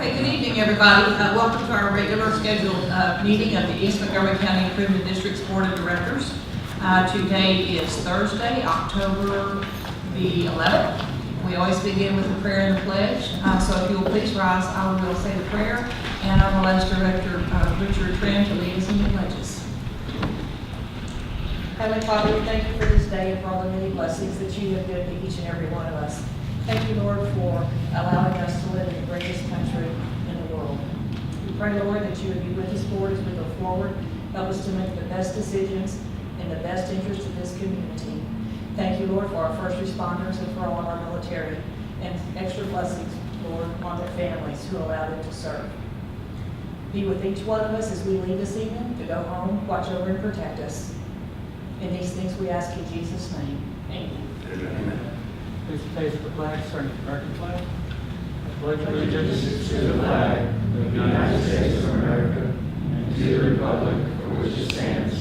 Okay, good evening, everybody. Welcome to our regular scheduled meeting of the East Montgomery County Improvement District's Board of Directors. Today is Thursday, October the 11th. We always begin with a prayer and a pledge. So if you will please rise, I will say the prayer, and I will ask Director Richard Trim to lead us in the pledges. Heavenly Father, we thank you for this day and for all the many blessings that you have given to each and every one of us. Thank you, Lord, for allowing us to live in the greatest country in the world. We pray, Lord, that you would be with us, Lord, as we go forward. Help us to make the best decisions in the best interest of this community. Thank you, Lord, for our first responders and for all of our military, and extra blessings, Lord, on their families who allow them to serve. Be with each one of us as we leave this evening to go home, watch over and protect us. In these things we ask in Jesus' name. Amen. Amen. Please face the flag, starting with the American flag. I pledge Allegiance to the flag of the United States of America and to the republic for which it stands,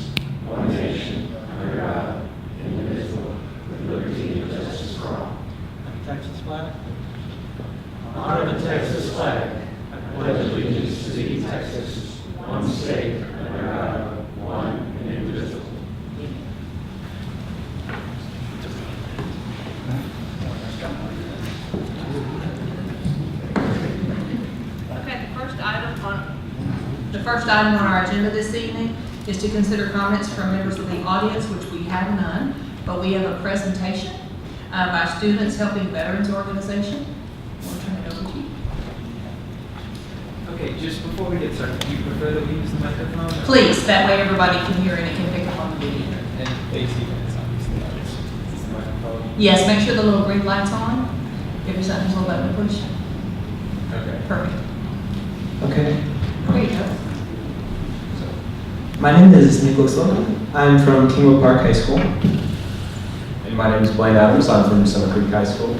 one nation, under God, indivisible, with liberty and justice for all. And the Texas flag. Honor the Texas flag. I pledge allegiance to thee, Texas, one state, under God, one and indivisible. The first item on our agenda this evening is to consider comments from members of the audience, which we have none, but we have a presentation by Students Helping Veterans Organization. I'll turn it over to you. Okay, just before we get started, do you prefer that we use the microphone? Please, that way everybody can hear and it can pick up on the video. And AC is obviously is the microphone. Yes, make sure the little green light's on. Give your son his little button to push. Okay. Perfect. Okay. There you go. My name is Nicholas Logan. I'm from Kingwood Park High School. And my name is Blaine Adams. I'm from Summer Creek High School.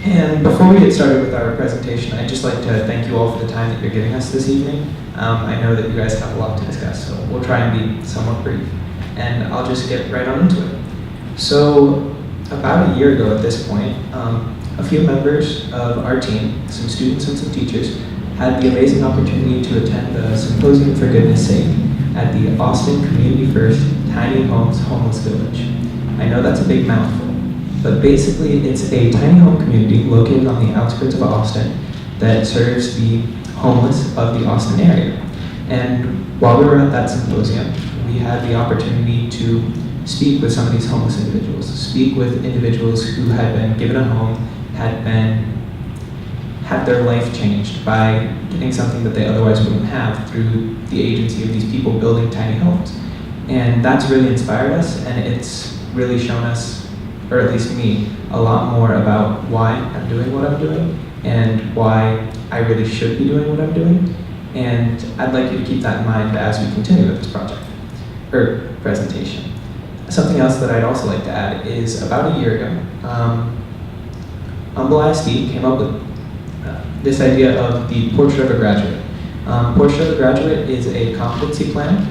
And before we get started with our presentation, I'd just like to thank you all for the time that you're giving us this evening. I know that you guys have a lot to discuss, so we'll try and be somewhat brief. And I'll just get right on into it. So, about a year ago at this point, a few members of our team, some students and some teachers, had the amazing opportunity to attend the Symposium for Goodness Sake at the Austin Community First Tiny Homes Homeless Village. I know that's a big mouthful, but basically it's a tiny home community located on the outskirts of Austin that serves the homeless of the Austin area. And while we were at that symposium, we had the opportunity to speak with some of these homeless individuals, speak with individuals who had been given a home, had their life changed by getting something that they otherwise wouldn't have through the agency of these people building tiny homes. And that's really inspired us, and it's really shown us, or at least me, a lot more about why I'm doing what I'm doing and why I really should be doing what I'm doing. And I'd like you to keep that in mind as we continue with this project, or presentation. Something else that I'd also like to add is about a year ago, Humble ISD came up with this idea of the Portrait of a Graduate. Portrait of a Graduate is a competency plan.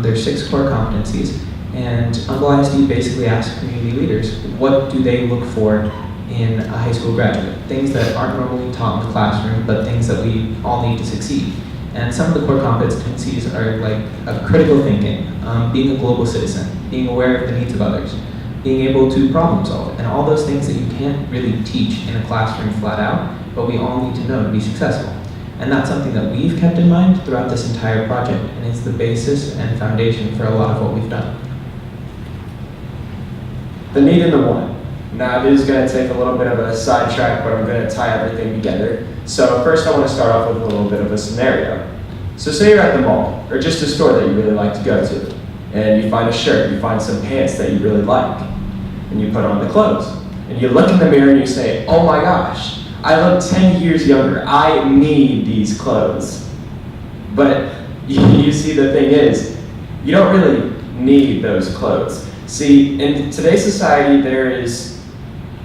There's 6 core competencies, and Humble ISD basically asks community leaders, what do they look for in a high school graduate? Things that aren't normally taught in the classroom, but things that we all need to succeed. And some of the core competencies are like critical thinking, being a global citizen, being aware of the needs of others, being able to problem solve, and all those things that you can't really teach in a classroom flat out, but we all need to know to be successful. And that's something that we've kept in mind throughout this entire project, and it's the basis and foundation for a lot of what we've done. The need and the want. Now, it is going to take a little bit of a sidetrack, but I'm going to tie everything together. So first I want to start off with a little bit of a scenario. So say you're at the mall, or just a store that you really like to go to, and you find a shirt, you find some pants that you really like, and you put on the clothes. And you look in the mirror and you say, oh my gosh, I look 10 years younger. I need these clothes. But you see, the thing is, you don't really need those clothes. See, in today's society, there is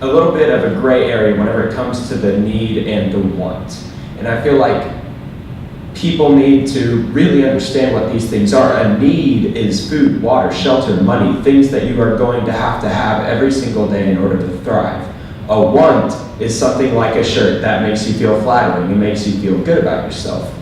a little bit of a gray area whenever it comes to the need and the want. And I feel like people need to really understand what these things are. A need is food, water, shelter, money, things that you are going to have every single day in order to thrive. A want is something like a shirt that makes you feel flattering, it makes you feel good about yourself.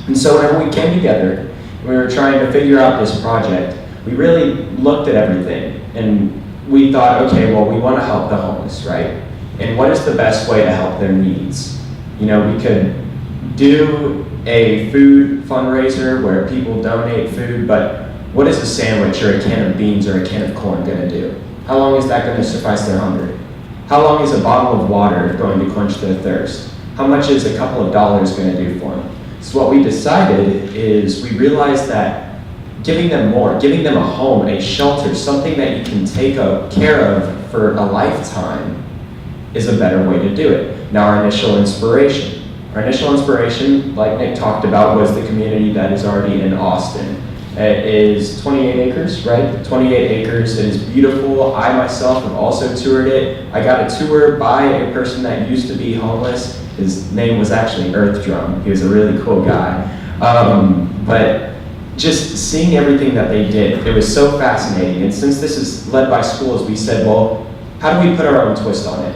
And so whenever we came together, we were trying to figure out this project, we really looked at everything and we thought, okay, well, we want to help the homeless, right? And what is the best way to help their needs? You know, we could do a food fundraiser where people donate food, but what is a sandwich or a can of beans or a can of corn going to do? How long is that going to suffice their hunger? How long is a bottle of water going to quench their thirst? How much is a couple of dollars going to do for them? So what we decided is we realized that giving them more, giving them a home, a shelter, something that you can take care of for a lifetime is a better way to do it. Now our initial inspiration, like Nick talked about, was the community that is already in Austin. It is 28 acres, right? 28 acres, it is beautiful. I myself have also toured it. I got a tour by a person that used to be homeless. His name was actually Earth Drum. He was a really cool guy. But just seeing everything that they did, it was so fascinating. And since this is led by schools, we said, well, how do we put our own twist on it?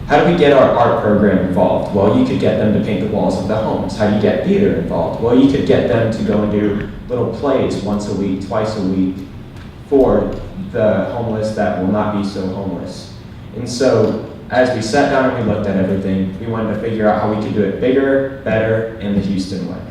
How do we get our art program involved? Well, you could get them to paint the walls of the homes. How do you get theater involved? Well, you could get them to go and do little plays once a week, twice a week for the homeless that will not be so homeless. And so as we sat down and we looked at everything, we wanted to figure out how we could do it bigger, better, in the Houston way.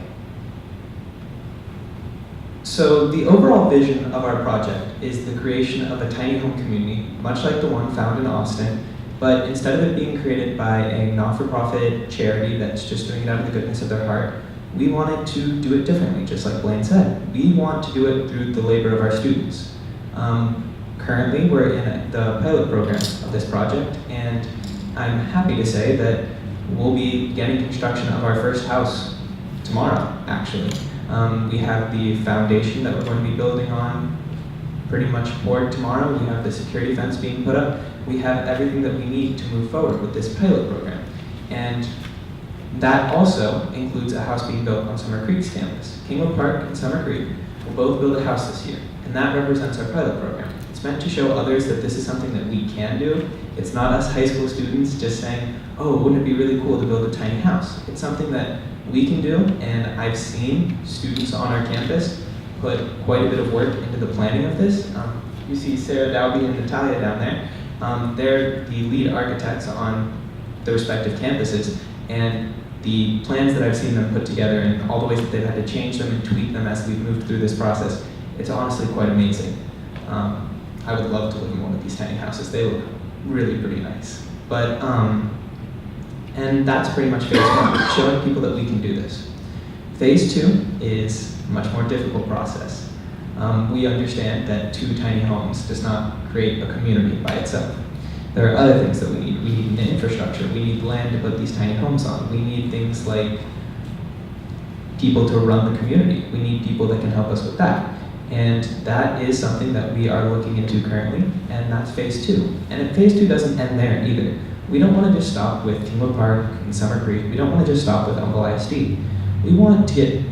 So the overall vision of our project is the creation of a tiny home community, much like the one found in Austin, but instead of it being created by a not-for-profit charity that's just doing it out of the goodness of their heart, we wanted to do it differently, just like Blaine said. We want to do it through the labor of our students. Currently, we're in the pilot program of this project, and I'm happy to say that we'll be beginning construction of our first house tomorrow, actually. We have the foundation that we're going to be building on pretty much poured tomorrow. We have the security fence being put up. We have everything that we need to move forward with this pilot program. And that also includes a house being built on Summer Creek's campus. Kingwood Park and Summer Creek will both build a house this year, and that represents our pilot program. It's meant to show others that this is something that we can do. It's not us high school students just saying, oh, wouldn't it be really cool to build a tiny house? It's something that we can do, and I've seen students on our campus put quite a bit of work into the planning of this. You see Sarah Dowby and Natalia down there. They're the lead architects on the respective campuses, and the plans that I've seen them put together and all the ways that they've had to change them and tweak them as we've moved through this process, it's honestly quite amazing. I would love to live in one of these tiny houses. They look really pretty nice. But, and that's pretty much phase one, showing people that we can do this. Phase two is a much more difficult process. We understand that 2 tiny homes does not create a community by itself. There are other things that we need. We need an infrastructure. We need land to put these tiny homes on. We need things like people to run the community. We need people that can help us with that. And that is something that we are looking into currently, and that's phase 2. And phase 2 doesn't end there either. We don't want to just stop with Kingwood Park and Summer Creek. We don't want to just stop with Humble ISD. We want to get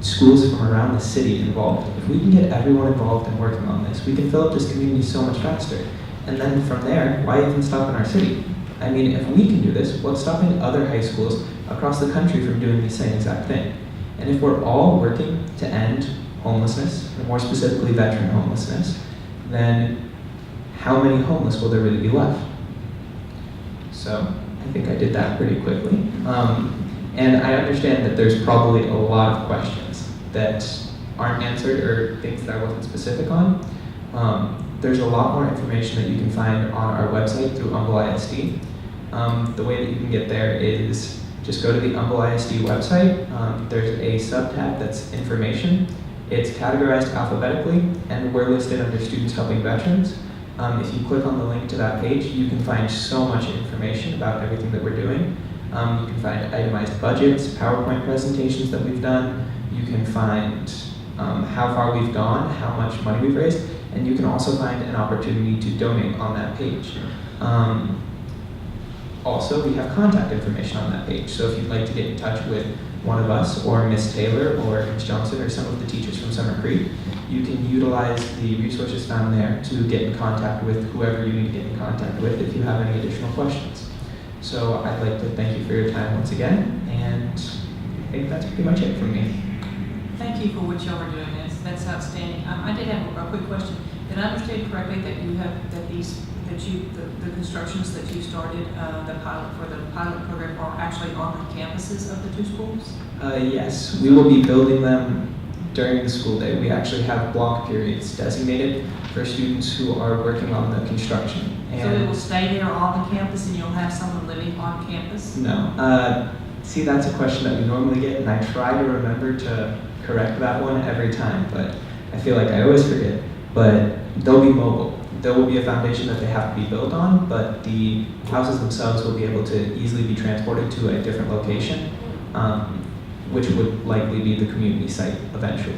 schools from around the city involved. If we can get everyone involved and working on this, we can fill up this community so much faster. And then from there, why even stop in our city? I mean, if we can do this, what's stopping other high schools across the country from doing the same exact thing? And if we're all working to end homelessness, and more specifically veteran homelessness, then how many homeless will there really be left? So I think I did that pretty quickly. And I understand that there's probably a lot of questions that aren't answered or things that I wasn't specific on. There's a lot more information that you can find on our website through Humble ISD. The way that you can get there is just go to the Humble ISD website. There's a sub-tab that's information. It's categorized alphabetically, and we're listed under Students Helping Veterans. If you click on the link to that page, you can find so much information about everything that we're doing. You can find itemized budgets, PowerPoint presentations that we've done. You can find how far we've gone, how much money we've raised, and you can also find an opportunity to donate on that page. Also, we have contact information on that page, so if you'd like to get in touch with one of us, or Miss Taylor, or Ms. Johnson, or some of the teachers from Summer Creek, you can utilize the resources found there to get in contact with whoever you need to get in contact with if you have any additional questions. So I'd like to thank you for your time once again, and I think that's pretty much it from me. Thank you for what y'all are doing. That's outstanding. I did have a quick question. Did I understand correctly that you have, the constructions that you started, the pilot program are actually on the campuses of the two schools? Yes, we will be building them during the school day. We actually have block periods designated for students who are working on the construction. So it will stay there on the campus and you'll have someone living on campus? No. See, that's a question that we normally get, and I try to remember to correct that one every time, but I feel like I always forget. But they'll be mobile. There will be a foundation that they have to be built on, but the houses themselves will be able to easily be transported to a different location, which would likely be the community site eventually.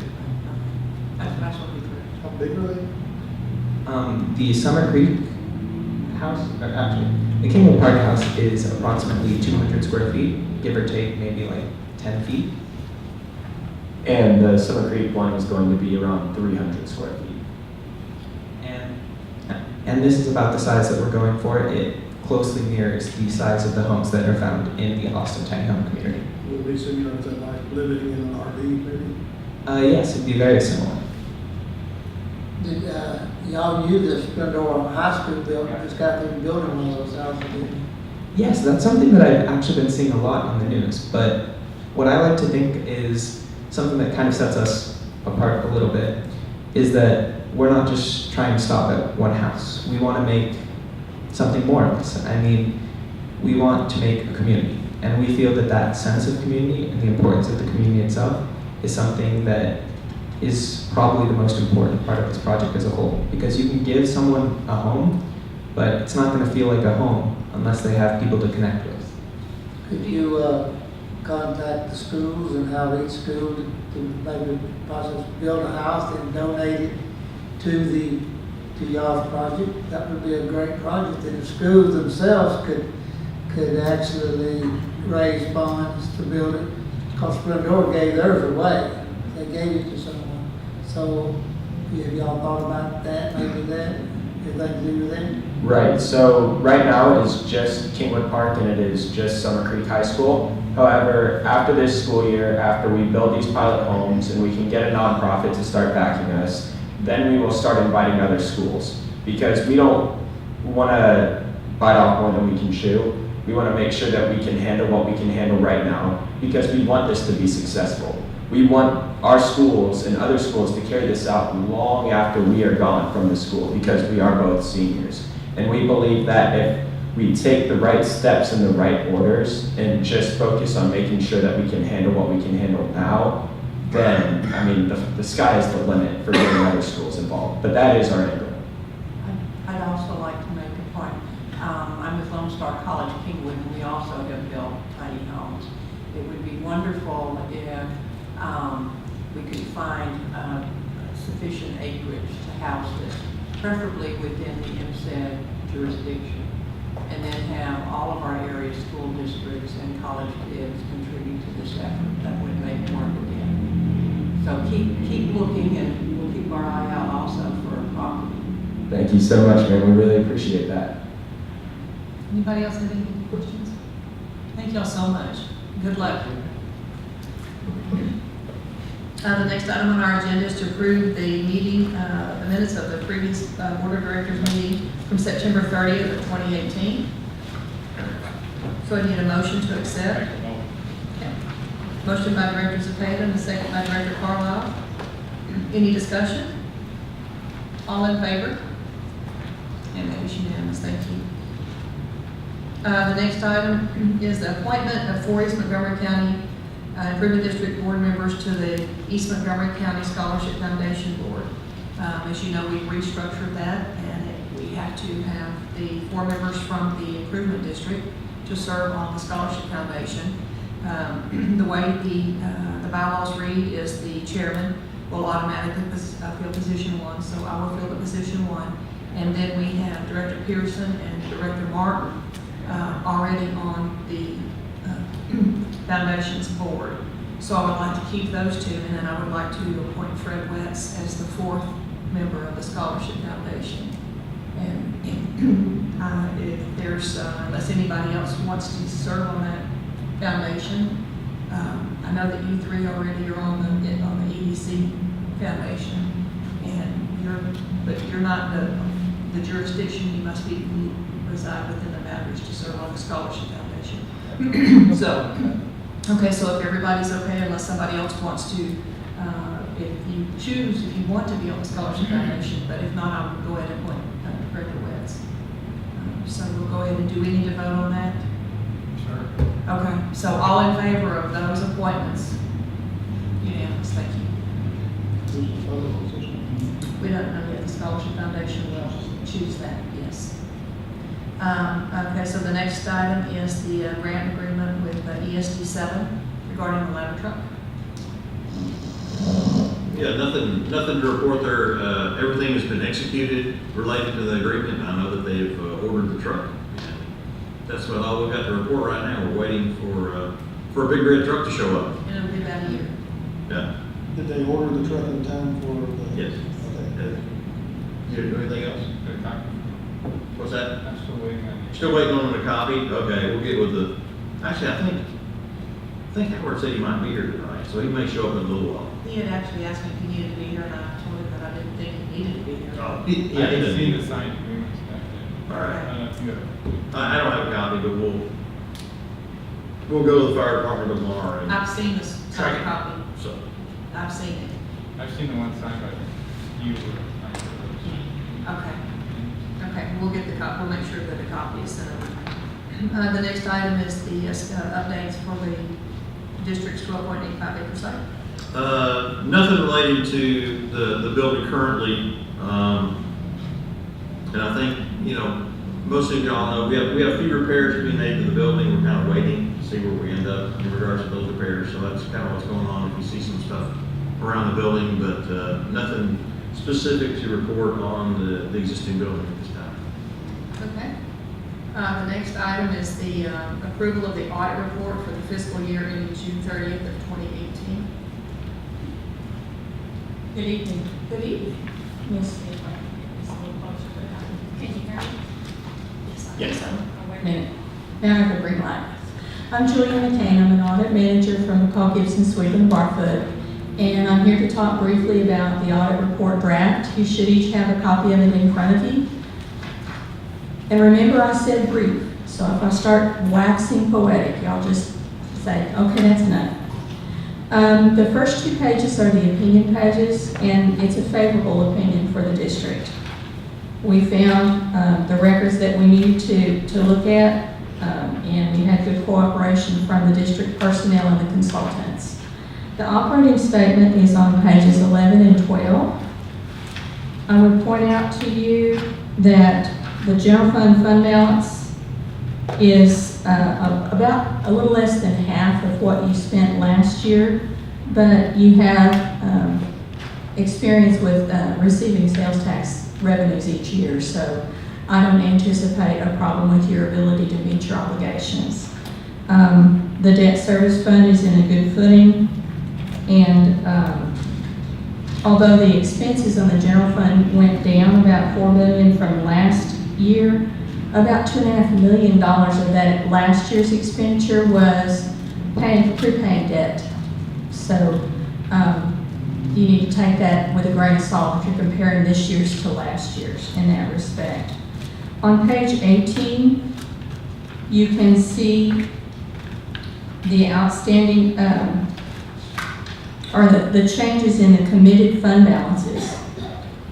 That's what we heard. How big are they? The Summer Creek house, or actually, the Kingwood Park house is approximately 200 square feet, give or take maybe like 10 feet. And the Summer Creek one is going to be around 300 square feet. And this is about the size that we're going for. It closely mirrors the size of the homes that are found in the Austin tiny home community. Will it be similar to like living in an RV maybe? Yes, it'd be very similar. Did y'all knew the Splendora High School building, just got them building one of those houses, didn't you? Yes, that's something that I've actually been seeing a lot on the news. But what I like to think is something that kind of sets us apart a little bit is that we're not just trying to stop at one house. We want to make something more of this. I mean, we want to make a community. And we feel that that sense of community and the importance of the community itself is something that is probably the most important part of this project as a whole. Because you can give someone a home, but it's not going to feel like a home unless they have people to connect with. Could you contact the schools and have each school to maybe possibly build a house and donate it to y'all's project? That would be a great project, and the schools themselves could actually raise funds to build it, because Splendora gave theirs away. They gave it to someone. So have y'all thought about that, maybe that, anything to do with that? Right, so right now it is just Kingwood Park and it is just Summer Creek High School. However, after this school year, after we build these pilot homes and we can get a nonprofit to start backing us, then we will start inviting other schools, because we don't want to bite off more than we can chew. We want to make sure that we can handle what we can handle right now, because we want this to be successful. We want our schools and other schools to carry this out long after we are gone from the school, because we are both seniors. And we believe that if we take the right steps in the right orders and just focus on making sure that we can handle what we can handle now, then, I mean, the sky is the limit for getting other schools involved. But that is our end goal. I'd also like to make a point. I'm with Lone Star College, Kingwood, and we also have built tiny homes. It would be wonderful if we could find sufficient acreage to house this, preferably within the EMCID jurisdiction, and then have all of our area school districts and college kids contribute to this effort. That would make more of a dent. So keep looking, and we'll keep our eye out also for a property. Thank you so much, man. We really appreciate that. Anybody else have any questions? Thank y'all so much. Good luck. The next item on our agenda is to approve the meeting, the minutes of the previous Board of Directors meeting from September 30th of 2018. So I need a motion to accept. Okay. Motion by Director Zepeda and a second by Director Carlisle. Any discussion? All in favor? And that is unanimous. Thank you. The next item is the appointment of 4 East Montgomery County Improvement District Board members to the East Montgomery County Scholarship Foundation Board. As you know, we restructured that, and we have to have the 4 members from the Improvement District to serve on the Scholarship Foundation. The way the bylaws read is the chairman will automatically fill position 1, so I will fill the position 1. And then we have Director Pearson and Director Martin already on the Foundation's board. So I would like to keep those 2, and then I would like to appoint Fred Wetz as the 4th member of the Scholarship Foundation. And If there's, unless anybody else wants to serve on that foundation, I know that you three already are on the EDC foundation, but you're not the jurisdiction, you must you reside within the boundaries to serve on the scholarship foundation. So, okay, so if everybody's okay, unless somebody else wants to, if you want to be on the scholarship foundation, but if not, I will go ahead and appoint Director Wetz. So we'll go ahead and do we need to vote on that? Sure. Okay, so all in favor of those appointments? Unanimous, thank you. We don't know yet, the Scholarship Foundation will choose that, yes. Okay, so the next item is the grant agreement with ESD 7 regarding the ladder truck. Yeah, nothing to report there. Everything has been executed related to the agreement. I know that they've ordered the truck. And that's about all we've got to report right now. We're waiting for a big red truck to show up. And it'll be about a year. Yeah. Did they order the truck in time for the? Yes. Okay. You do anything else? Good copy. What's that? I'm still waiting on you. Still waiting on the copy? Okay, we'll get with the, actually, I think Howard said he might be here tonight, so he may show up in a little while. He had actually asked me if he needed to be here, and I told him that I didn't think he needed to be here. Yeah, I he haven't doesn't. seen the signed agreements back there. All right. I don't know if you have. I don't have a copy, but we'll go to the fire department tomorrow. And I've seen this signed copy. so, I've seen it. I've seen the one signed by you. Okay. Okay, we'll get the copy, we'll make sure that the copy is sent over. The next item is the updates for the district's 12.85 acre site. nothing related to the building currently. And I think, most of y'all know, we have a few repairs to be made to the building. We're kind of waiting to see where we end up in regards to those repairs. So that's kind of what's going on. If you see some stuff around the building, but nothing specific to report on the existing building at this time. Okay. The next item is the approval of the audit report for the fiscal year ending June 30th of 2018. Good evening. Good evening. Miss. Can you hear me? Yes. Wait a minute. Now I have a green light. I'm Julia McCain. I'm an audit manager from McCall Gibson Sweet and Barfoot. And I'm here to talk briefly about the audit report draft. You should each have a copy of it in front of you. And remember, I said brief. So if I start waxing poetic, y'all just say, okay, that's enough. The first 2 pages are the opinion pages, and it's a favorable opinion for the district. We found the records that we needed to look at, and we had good cooperation from the district personnel and the consultants. The operating statement is on pages 11 and 12. I would point out to you that the general fund balance is about a little less than half of what you spent last year, but you have experience with receiving sales tax revenues each year, so I don't anticipate a problem with your ability to meet your obligations. The debt service fund is in a good footing, and although the expenses on the general fund went down about $4 million from last year, about $2.5 million of that last year's expenditure was prepaying debt. So you need to take that with a grain of salt if you're comparing this year's to last year's in that respect. On page 18, you can see the outstanding, or the changes in the committed fund balances.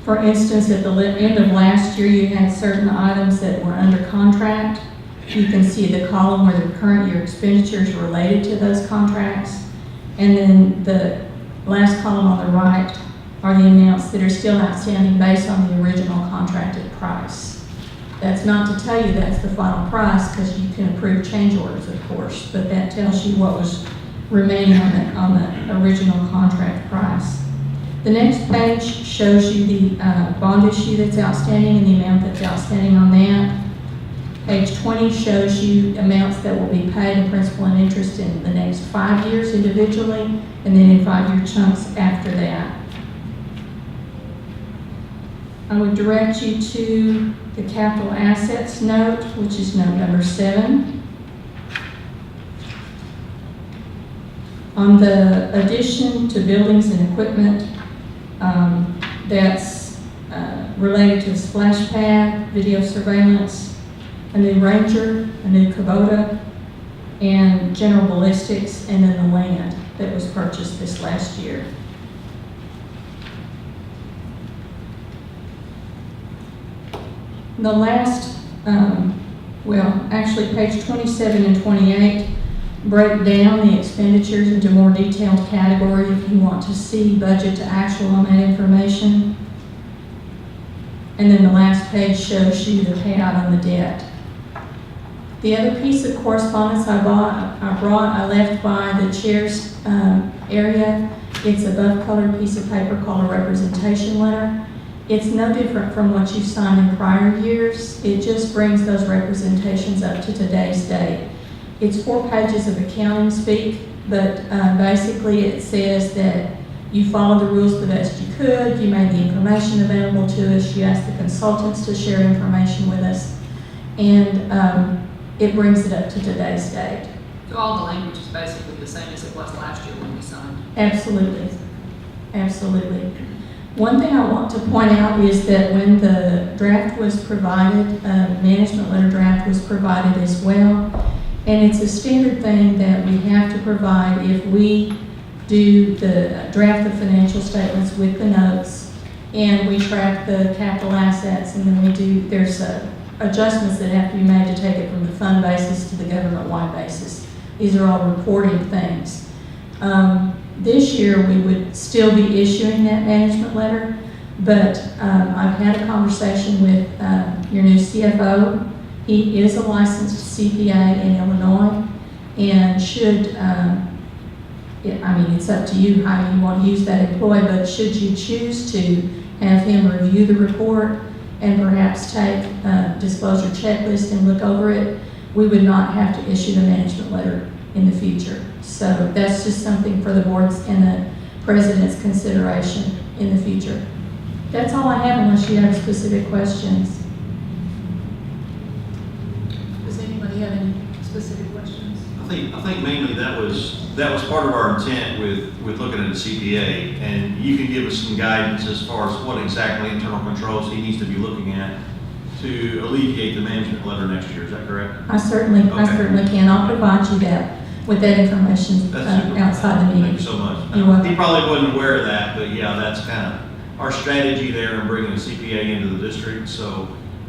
For instance, at the end of last year, you had certain items that were under contract. You can see the column where the current year expenditures are related to those contracts. And then the last column on the right are the amounts that are still outstanding based on the original contracted price. That's not to tell you that's the final price, because you can approve change orders, of course, but that tells you what was remaining on the original contract price. The next page shows you the bond issue that's outstanding and the amount that's outstanding on that. Page 20 shows you amounts that will be paid in principal and interest in the next 5 years individually, and then in 5-year chunks after that. I would direct you to the capital assets note, which is note number 7. On the addition to buildings and equipment, that's related to the splash pad, video surveillance, a new Ranger, a new Kubota, and general ballistics, and then the land that was purchased this last year. The last, actually page 27 and 28 break down the expenditures into more detailed category if you want to see budget to actual on that information. And then the last page shows you the payout on the debt. The other piece of correspondence I left by the chair's area. It's a buff colored piece of paper called a representation letter. It's no different from what you've signed in prior years. It just brings those representations up to today's date. It's 4 pages of accounting speak, but basically it says that you followed the rules the best you could, you made the information available to us, you asked the consultants to share information with us, and it brings it up to today's date. So all the language is basically the same as it was last year when we signed. Absolutely, absolutely. One thing I want to point out is that when the draft was provided, management letter draft was provided as well. And it's a standard thing that we have to provide if we do the draft the financial statements with the notes and we track the capital assets, and then there's adjustments that have to be made to take it from the fund basis to the government-wide basis. These are all reporting things. This year, we would still be issuing that management letter, but I've had a conversation with your new CFO. He is a licensed CPA in Illinois, and should, it's up to you how you want to use that employee, but should you choose to have him review the report and perhaps take a disclosure checklist and look over it, we would not have to issue the management letter in the future. So that's just something for the board's and the president's consideration in the future. That's all I have unless you have specific questions. Does anybody have any specific questions? I think mainly that was part of our intent with looking at the CPA, and you can give us some guidance as far as what exactly internal controls he needs to be looking at to alleviate the management letter next year. Is that correct? I certainly can. I'll provide you with that information That's super. outside the meeting. Thank you so much. You're welcome. He probably wasn't aware of that, but yeah, that's kind of our strategy there in bringing the CPA into the district. So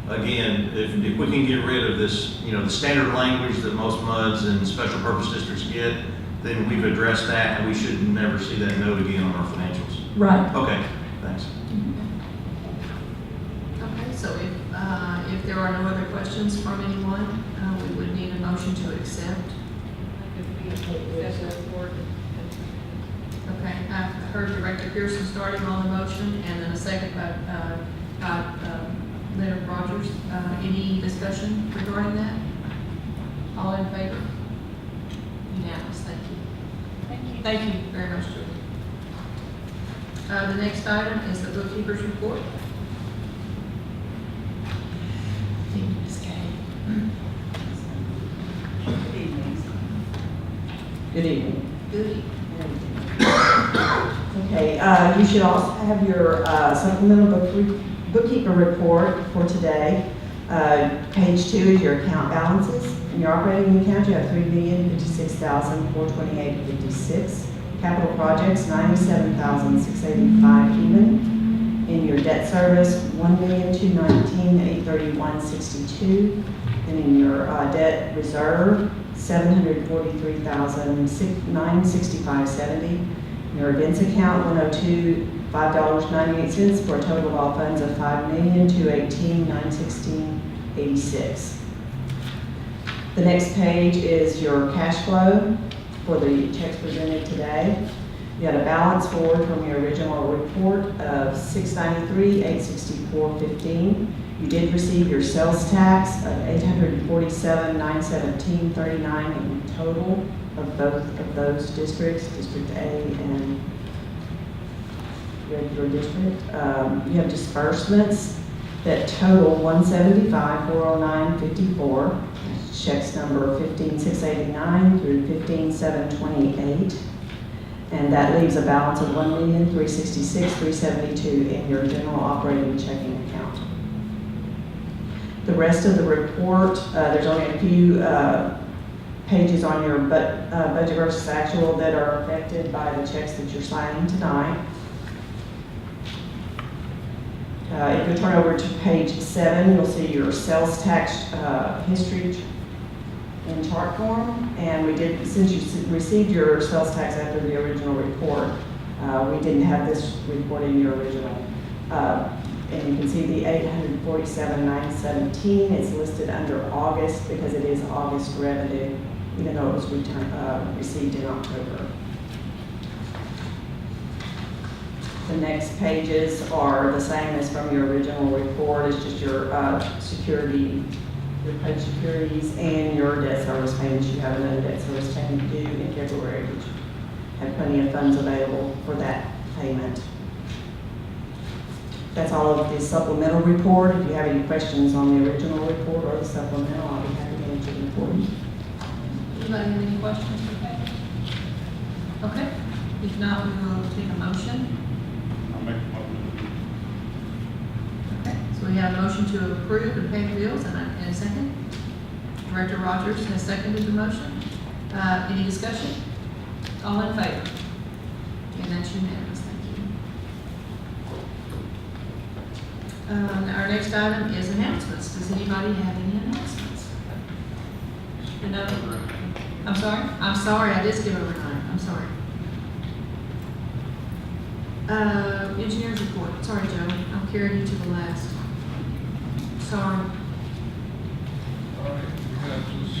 again, if we can get rid of this, the standard language that most MUDs and special purpose districts get, then we've addressed that, and we should never see that note again on our financials. Right. Okay, thanks. Okay, so if there are no other questions from anyone, we would need a motion to accept. Okay, I've heard Director Pearson starting on the motion, and then a second by Leonard Rogers. Any discussion regarding that? All in favor? Unanimous, thank you. Thank you very much, Julie. The next item is the bookkeeper's report. Thank you, Ms. Kay. Good evening. Good evening. Okay, you should also have your supplemental bookkeeper report for today. Page 2 is your account balances. In your operating account, you have $3,056,428.56. Capital projects, $97,685 even. In your debt service, $1,219,831.62. And in your debt reserve, $743,965.70. Your events account, $102,598 for a total of all funds of $5,218,916.86. The next page is your cash flow for the checks presented today. You had a balance forward from your original report of $693,864.15. You did receive your sales tax of $847,917.39 in total of both of those districts, District A and your district. You have disbursements that total $175,409.54. Checks number 15,689 through 15,728. And that leaves a balance of $1,366,372 in your general operating checking account. The rest of the report, there's only a few pages on your budget versus actual that are affected by the checks that you're signing tonight. If you turn over to page 7, you'll see your sales tax history in chart form. And we did, since you received your sales tax after the original report, we didn't have this report in your original. And you can see the $847,917. It's listed under August because it is August revenue, even though it was received in October. The next pages are the same as from your original report. It's just your security, your pledged securities, and your debt service payments. You have another debt service payment due in February, which have plenty of funds available for that payment. That's all of the supplemental report. If you have any questions on the original report or the supplemental, I'll be happy to answer them for you. Anybody have any questions for Kate? Okay, if not, we will take a motion. I'll make a motion. Okay, so we have a motion to approve and pay the bills, and a second. Director Rogers has seconded the motion. Any discussion? All in favor? And that's unanimous, thank you. Our next item is announcements. Does anybody have any announcements? No? I'm sorry, I did skip over 9, I'm sorry. Engineers report, sorry Joe, I'm carrying you to the last. Sorry. All right, we have just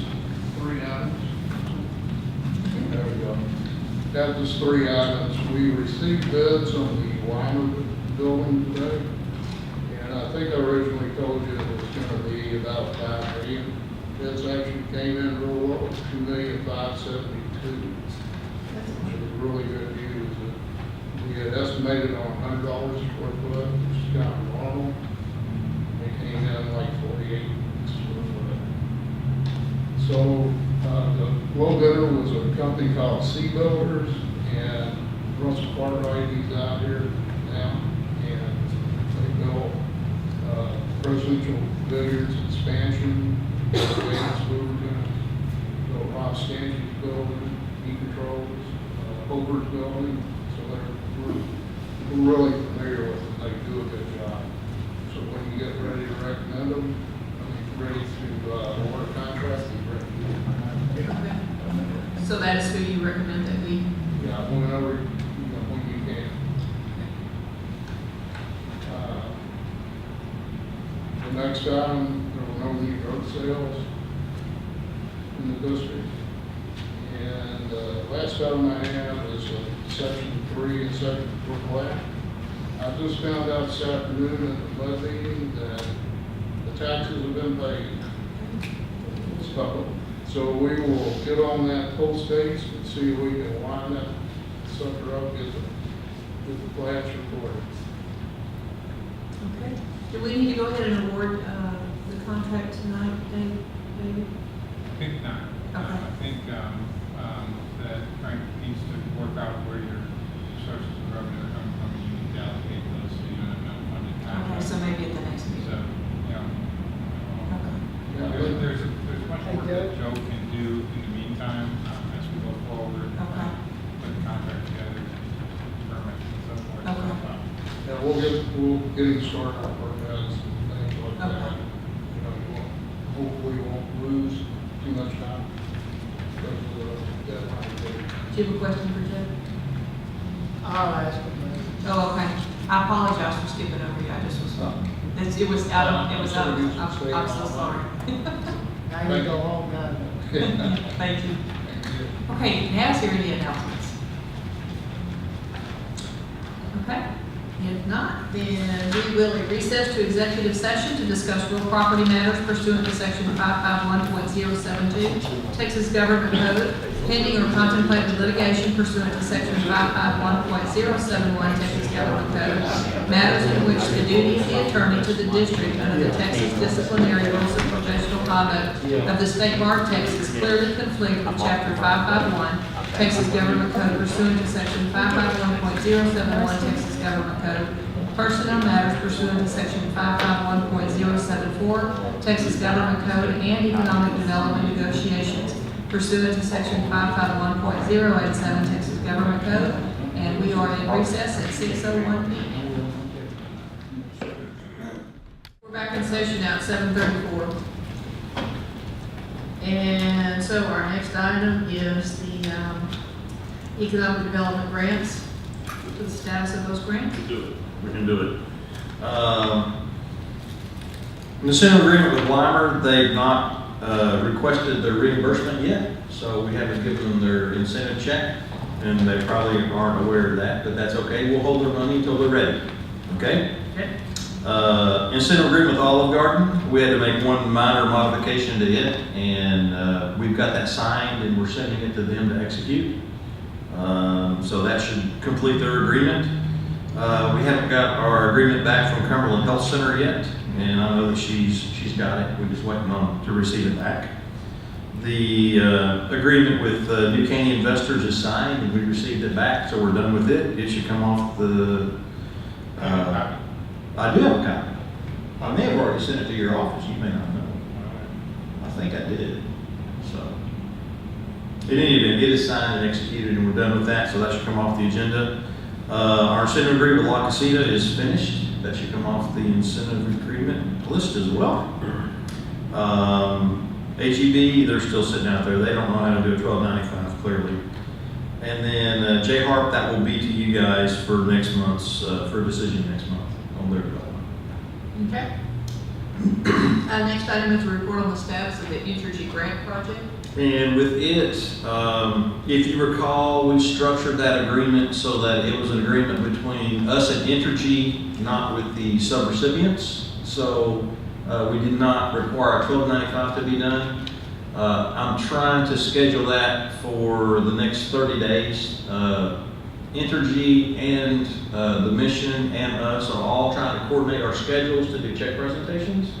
3 items. There we go. Got just 3 items. We received bids on the Weimer building today. And I think I originally told you it was going to be about $5 million. Bids actually came in real low, $2,572,000. Which is really good news. We had estimated on $100 a square foot, which is kind of normal. It came in like 48 square foot. So the low bidder was a company called Sea Builders, and Russell Cartwright, he's out here now, and they built residential billiards expansion, Vegas Lubricant, built Rob Stanchey's building, E-Controls, Over's building, so we're really familiar with them. They do a good job. So when you get ready to recommend them, ready to award a contract, we're ready to do it. So that is who you recommend that we? Yeah, whenever, when you can. The next item, there were no new road sales in the district. And last item I have is section 3 and section 4 plat. I just found out this afternoon at the lead meeting that the taxes have been paid. So we will get on that post dates and see if we can line that sucker up, get the plats recorded. Okay. Do we need to go ahead and award the contract tonight, David? I think not. Okay. I think that Frank needs to work out where your sources of revenue are coming from. You need to allocate those so you don't have no funded Okay, contracts. so maybe at the next meeting. So, Okay. there's much more that Joe can do in the meantime as we go forward. Okay. Put the contract together, permits and so forth. Okay. Yeah, we'll get him started on permits and things like that. Okay. Hopefully you won't lose too much time because of the deadline date. Do you have a question for Joe? I'll ask them. Oh, okay. I apologize for skipping over you. I just was, it was out of, I'm so sorry. Now you go home now. Thank you. Okay, now is there any announcements? Okay. If not, then we will recess to executive session to discuss real property matters pursuant to section 551.072 Texas Government Code, pending or contemplated litigation pursuant to section 551.071 Texas Government Code, matters in which the duty of the attorney to the district under the Texas Disciplinary Rules of Professional Conduct of the State Bar of Texas clearly conflict with chapter 551 Texas Government Code pursuant to section 551.071 Texas Government Code, personnel matters pursuant to section 551.074 Texas Government Code, and economic development negotiations pursuant to section 551.087 Texas Government Code, and we are in recess at 6:01 p.m. We're back in session now at 7:34. And so our next item is the economic development grants. The status of those grants? We can do it. Incentive agreement with Weimer, they've not requested their reimbursement yet, so we haven't given them their incentive check, and they probably aren't aware of that, but that's okay. We'll hold their money until they're ready, okay? Incentive agreement with Olive Garden, we had to make one minor modification to it, and we've got that signed, and we're sending it to them to execute. So that should complete their agreement. We haven't got our agreement back from Cumberland Health Center yet, and I know that she's got it. We're just waiting on to receive it back. The agreement with New Caney Investors is signed, and we received it back, so we're done with it. It should come off the. I do have a copy. I may have already sent it to your office. You may not know. I think I did. So, in any event, it is signed and executed, and we're done with that. So that should come off the agenda. Our incentive agreement with La Casita is finished. That should come off the incentive agreement list as well. HEB, they're still sitting out there. They don't know how to do a 1295 clearly. And then J Harp, that will be to you guys for next month's, for a decision next month on their development. Okay. Next item is a report on the status of the EMCID grant project. And with it, if you recall, we structured that agreement so that it was an agreement between us and Entergy, not with the subrecipients. So we did not require a 1295 to be done. I'm trying to schedule that for the next 30 days. Entergy and the mission and us are all trying to coordinate our schedules to do check presentations.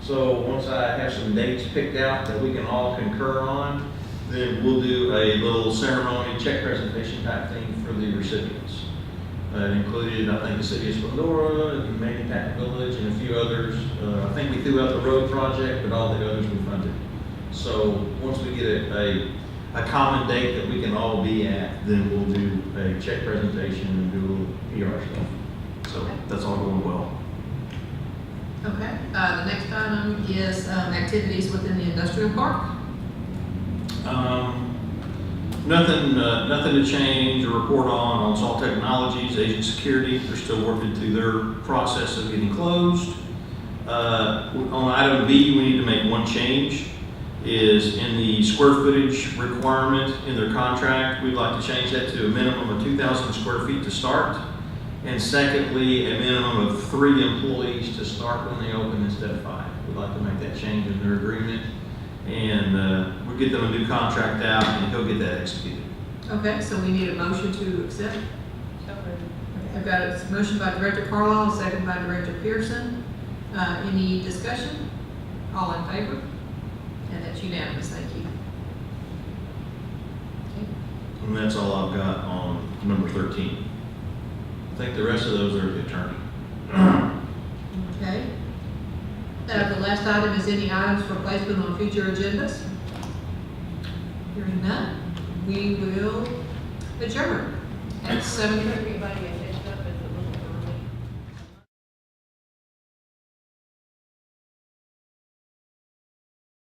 So once I have some dates picked out that we can all concur on, then we'll do a little ceremony check presentation type thing for the recipients. It included, I think, the city of Splendora, and maybe Patton Village, and a few others. I think we threw out the road project, but all the others we funded. So once we get a common date that we can all be at, then we'll do a check presentation and do a little PR stuff. So that's all going well. Okay. The next item is activities within the industrial park. Nothing to change or report on Salt Technologies, Agent Security. They're still working through their process of getting closed. On item B, we need to make one change. Is in the square footage requirement in their contract. We'd like to change that to a minimum of 2,000 square feet to start. And secondly, a minimum of 3 employees to start when they open instead of 5. We'd like to make that change in their agreement. And we'll get them a new contract out and he'll get that executed. Okay, so we need a motion to accept. I've got a motion by Director Carlisle, a second by Director Pearson. Any discussion? All in favor? And that's unanimous, thank you. Okay. And that's all I've got on number 13. I think the rest of those are the attorney. Okay. The last item is any items for placement on future agendas. Hearing none, we will adjourn at 7:30.